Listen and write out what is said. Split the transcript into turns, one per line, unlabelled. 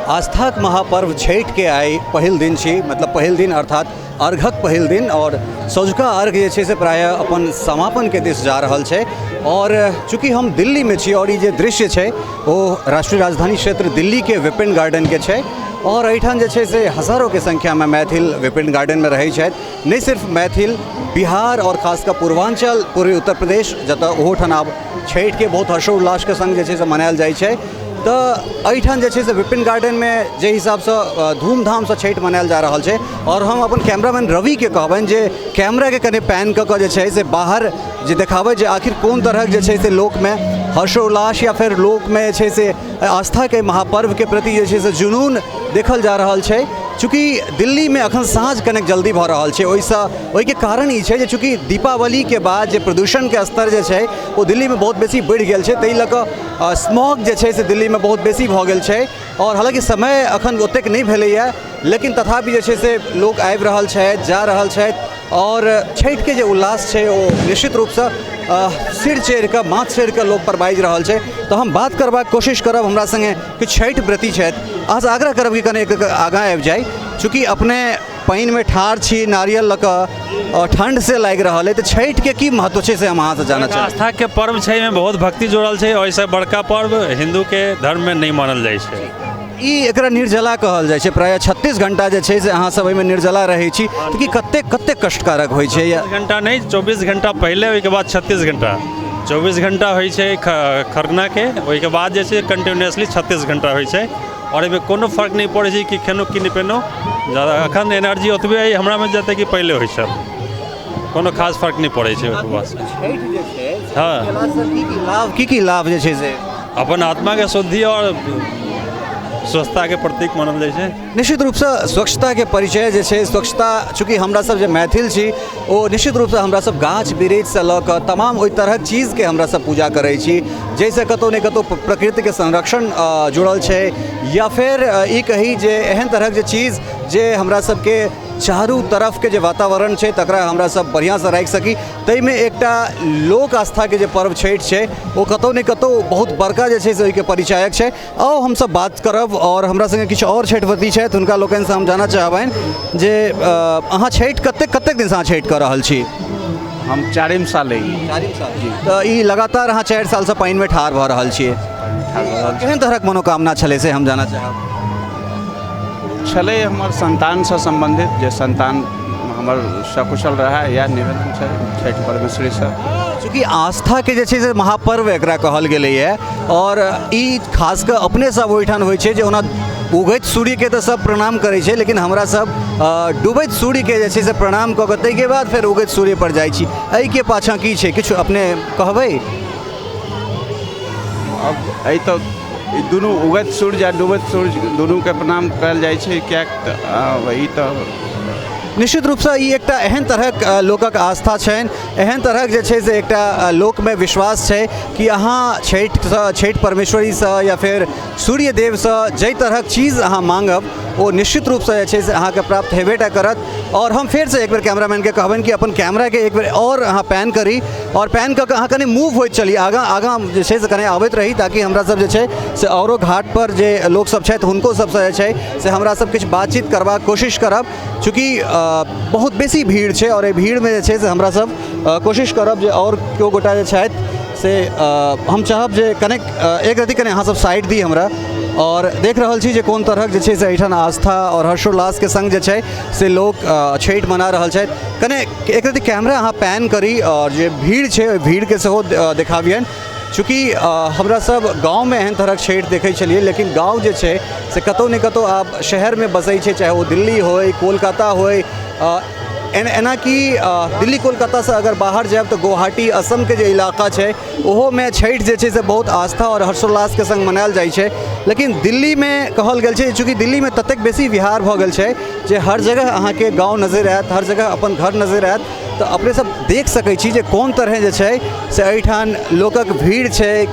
आस्थाक महापर्व छठ के आइ पहिल दिन छी, मतलब पहिल दिन अर्थात अर्घक पहिल दिन, और सँझुका अर्घ जे छै से प्रायः अपन समापन के दिस जा रहल छै। और चूँकि हम दिल्ली में छी और ये जे दृश्य छै वो राष्ट्रीय राजधानी क्षेत्र दिल्ली के विपिन गार्डन के छै, और एहिठाम जे छै से हजारों के संख्या में मैथिल विपिन गार्डन में रहै छथि। नहीं सिर्फ मैथिल, बिहार और खासकर पूर्वांचल पूर्वी उत्तर प्रदेश जतऽ ओहोठाम आब छठ के बहुत हर्षोल्लास के संग जे छै से मनायल जाइ छै। तो एहिठाम जे छै से विपिन गार्डन में जे हिसाब से धूमधाम से छठ मनायल जा रहल छै, और हम अपन कैमरामैन रवि के कहबनि जे कैमरा के कने पैन कऽ जे छै से बाहर जे देखाबै जे आखिर कोन तरहक जे छै से लोक में हर्षोल्लास या फिर लोक में जे छै से आस्था के महापर्व के प्रति जे छै से जुनून देखल जा रहल छै। चूँकि दिल्ली में अखन साँझ कनेक जल्दी भऽ रहल छै, ओहिके कारण ई छै जे चूँकि दीपावली के बाद जे प्रदूषण के स्तर जे छै वो दिल्ली में बहुत बेसी बढ़ि गेल छै, ताहि लऽ कऽ स्मॉग जे छै से दिल्ली में बहुत बेसी भऽ गेल छै। और हालांकि समय अखन ओतेक नहीं भेलैए, लेकिन तथापि जे छै से लोक आबि रहल छथि, जा रहल छथि, और छठ के जे उल्लास छै वो निश्चित रूप से सिर चढ़ि कऽ माथ चढ़ि कऽ लोक पर बाजि रहल छै। तो हम बात करबाक कोशिश करब हमरा संगे कि छठ व्रती छथि, अहाँसँ आग्रह करब कि कने आगाँ आबि जाय, चूँकि अपने पानि में ठाढ़ छी, नारियल लऽ कऽ और ठंड से लागि रहल है, तो छठ के की महत्व छै से हम अहाँ से जानना चाहब।
आस्था के पर्व छै में बहुत भक्ति जुड़ल छै, ओहिसँ बड़का पर्व हिंदू के धर्म में नहीं मानल जाइ छै।
ई एकरा निर्जला कहल जाइ छै, प्रायः 36 घंटा जे छै से अहाँ सब एहिमे निर्जला रहै छी, तो कि कते कष्टकारक होइ छै?
36 घंटा नहीं, 24 घंटा पहले, ओहिके बाद 36 घंटा, 24 घंटा होइ छै खरना के, ओहिके बाद जे छै कंटिन्यूअसली 36 घंटा होइ छै, और एहिमे कोनो फर्क नहीं पड़ै छै कि खेनो कि नहीं पेनो, ज़्यादा अखन एनर्जी ओतबे अइ हमरा में जते कि पहले होइ छै, कोनो खास फर्क नहीं पड़ै छै उपवास। हाँ,
की लाभ जे छै से
अपन आत्मा के शुद्धि और स्वच्छता के प्रतीक मानल जाइ छै।
निश्चित रूप से स्वच्छता के परिचय जे छै, स्वच्छता चूँकि हमरा सब जे मैथिल छी वो निश्चित रूप से हमरा सब गाछ वृक्ष से लऽ कऽ तमाम ओहि तरहक चीज के हमरा सब पूजा करै छी, जैसे कतौ ने कतौ प्रकृति के संरक्षण जुड़ल छै, या फिर ई कही जे एहन तरहक जे चीज जे हमरा सबके चारू तरफ के जे वातावरण छै तकरा हमरा सब बढ़िया से राखि सकी, तई में एकटा लोक आस्था के जे पर्व छठ छै वो कतौ ने कतौ बहुत बड़का जे छै से ओहिके परिचायक छै। आओ हम सब बात करब, और हमरा संगे किछु और छठव्रती छथि, हुनका लोकनि से हम जानना चाहबनि जे अहाँ छठि कतेक दिन से अहाँ छठि कऽ रहल छी?
हम 4 साल है।
4 साल जी। तो ई लगातार अहाँ 4 साल से पानि में ठाढ़ भऽ रहल छियै, केहन तरहक मनोकामना छलै से हम जानना चाहब।
छलै हमर संतान से संबंधित, जे संतान हमर सकुशल रहा, या निवेदन छै छठि परमेश्वरी से।
चूँकि आस्था के जे छै से महापर्व एकरा कहल गेलैए, और ई खासकर अपने सब ओहिठाम होइ छै जे ओना उगैत सूर्य के तो सब प्रणाम करै छै, लेकिन हमरा सब डूबैत सूर्य के जे छै से प्रणाम कऽ कऽ ताहिके बाद फिर उगैत सूर्य पर जाइ छी। एहि के पाछाँ की छै, किछु अपने कहबै?
अब एहि तो दुनू उगैत सूर्य आ डूबैत सूर्य दुनू के प्रणाम कयल जाइ छै, किएक वही तो
निश्चित रूप से ई एकटा एहन तरहक लोकक आस्था छनि, एहन तरहक जे छै से एकटा लोक में विश्वास छै कि अहाँ छठि परमेश्वरी से या फिर सूर्य देव से जाहि तरहक चीज अहाँ मांगब वो निश्चित रूप से जे छै से अहाँके प्राप्त हेबेटा करत। और हम फिर से एक बेर कैमरामैन के कहबनि कि अपन कैमरा के एक बेर और अहाँ पैन करी, और पैन कऽ के अहाँ कनि मूव होइत चली, आगाँ जे छै से कने आबैत रही, ताकि हमरा सब जे छै से औरो घाट पर जे लोक सब छथि हुनको सबसे जे छै से हमरा सब किछु बातचीत करबाक कोशिश करब। चूँकि बहुत बेसी भीड़ छै, और एहि भीड़ में जे छै से हमरा सब कोशिश करब जे और केओ गोटा जे छथि से हम चाहब जे कनेक एक रति कने अहाँ सब साइड दी हमरा, और देख रहल छी जे कोन तरहक जे छै से एहिठाम आस्था और हर्षोल्लास के संग जे छै से लोक छठि मना रहल छथि। कने एक रति कैमरा अहाँ पैन करी, और जे भीड़ छै ओहि भीड़ के सेहो देखाबियनि। चूँकि हमरा सब गाँव में एहन तरहक छठि देखै छलियै, लेकिन गाँव जे छै से कतौ ने कतौ आब शहर में बसै छै, चाहे वो दिल्ली होय, कोलकाता होय, एना कि दिल्ली कोलकाता से अगर बाहर जाएब तो गुवाहाटी असम के जो इलाका है ओहो में छठि जे छै से बहुत आस्था और हर्षोल्लास के संग मनायल जाइ छै। लेकिन दिल्ली में कहल गेल छै, चूँकि दिल्ली में ततेक बेसी विहार भऽ गेल छै जे हर जगह अहाँ के गाँव नजर आयत, हर जगह अपन घर नजर आयत, तो अपने सब देख सकै छी जे कोन तरह जे छै से एहिठाम लोकक भीड़ छै।